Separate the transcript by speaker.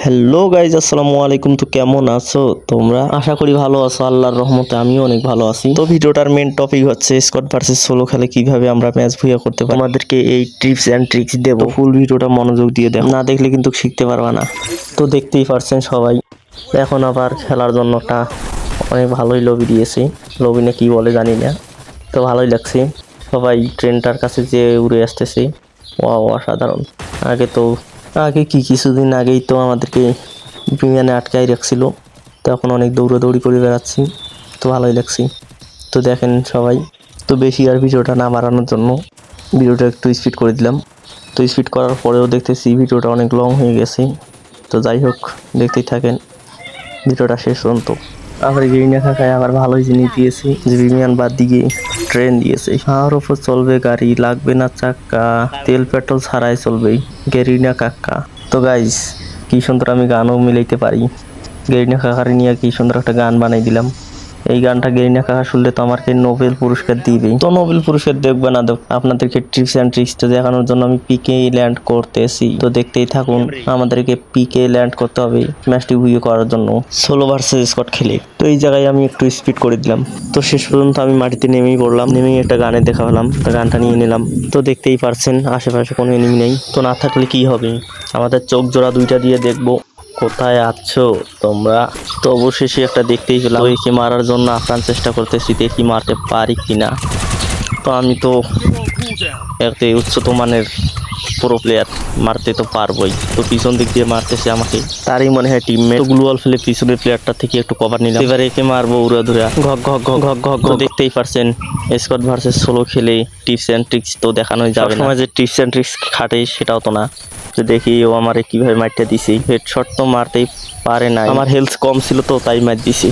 Speaker 1: Hello guys, আসসালামু আলাইকুম। তো কেমন আছো তোমরা? আশা করি ভালো আছো। আল্লাহর রহমতে আমিও অনেক ভালো আছি। তো ভিডিওটার মেন টপিক হচ্ছে স্কট ভার্সেস সোলো খেলে কিভাবে আমরা ম্যাচ ভুইয়া করতে পারি। তোমাদেরকে এই টিপস এন্ড ট্রিক্স দেবো। ফুল ভিডিওটা মনোযোগ দিয়ে দেখো, না দেখলে কিন্তু শিখতে পারবা না। তো দেখতেই পারছেন সবাই। এখন আবার খেলার জন্য একটা অনেক ভালোই লবি দিয়েছি। লবি না কি বলে জানি না, তো ভালোই লাগছে। সবাই ট্রেনটার কাছে যে উড়ে আসতেছে, অসাধারণ। আগে কিছুদিন আগেই তো আমাদেরকে বিমানে আটকাই রাখছিল, তো এখন অনেক দৌড়াদৌড়ি করে বেড়াচ্ছি, তো ভালোই লাগছে। তো দেখেন সবাই। তো বেশি আর ভিডিওটা না বাড়ানোর জন্য ভিডিওটা একটু স্পিড করে দিলাম। তো স্পিড করার পরেও দেখতেছি ভিডিওটা অনেক লং হয়ে গেছে। তো যাই হোক, দেখতেই থাকেন ভিডিওটা শেষ পর্যন্ত। আবার গেরিনা কাকায় আবার ভালোই জিনিস দিয়েছে, যে বিমান বাদ দিয়ে ট্রেন দিয়েছে। হাওয়ার ওপর চলবে গাড়ি, লাগবে না চাক্কা, তেল পেট্রোল ছাড়াই চলবে গেরিনা কাকা। তো গাইস, কি সুন্দর আমি গানও মিলাইতে পারি। গেরিনা কাকার নিয়ে কি সুন্দর একটা গান বানাই দিলাম। এই গানটা গেরিনা কাকা শুনলে তো আমাকে নোবেল পুরস্কার দিবে। তো নোবেল পুরস্কার দেখবে না দেখ, আপনাদেরকে টিপস অ্যান্ড ট্রিক্সটা দেখানোর জন্য আমি পিকে ল্যান্ড করতেছি। তো দেখতেই থাকুন। আমাদেরকে পিকে ল্যান্ড করতে হবে ম্যাচটি উইয়ে করার জন্য, সোলো ভার্সেস স্কট খেলে। তো এই জায়গায় আমি একটু স্পিড করে দিলাম। তো শেষ পর্যন্ত আমি মাটিতে নেমেই পড়লাম, নেমেই একটা গানে দেখালাম, গানটা নিয়ে নিলাম। তো দেখতেই পারছেন আশেপাশে কোনো এনিমি নেই। তো না থাকলে কি হবে, আমাদের চোখ জোড়া দুইটা দিয়ে দেখবো কোথায় আছো তোমরা। তো অবশেষে একটা দেখতেই পেলাম। ওইকে মারার জন্য আপ্রাণ চেষ্টা করতেছি, দেখি মারতে পারি কিনা। তো আমি তো একটা উচ্চত মানের প্রো প্লেয়ার, মারতে তো পারবোই। তো পিছন দিক দিয়ে মারতেছে আমাকে, তারই মনে হয় টিমমেট। তো গ্লুয়াল ফেলে পিছনের প্লেয়ারটা থেকে একটু কভার নিলাম। এবার একে মারবো উড়া ধুরা, ঘক ঘক ঘক ঘক ঘক। তো দেখতেই পারছেন স্কট ভার্সেস সোলো খেলে টিপস অ্যান্ড ট্রিক্স তো দেখানোই যাবে না। সময় যে টিপস অ্যান্ড ট্রিক্স খাটে সেটাও তো না। তো দেখি ও আমারে কিভাবে মারটা দিছি। হেডশট তো মারতেই পারে না, আমার হেলথ কম ছিল তো তাই মার দিছি।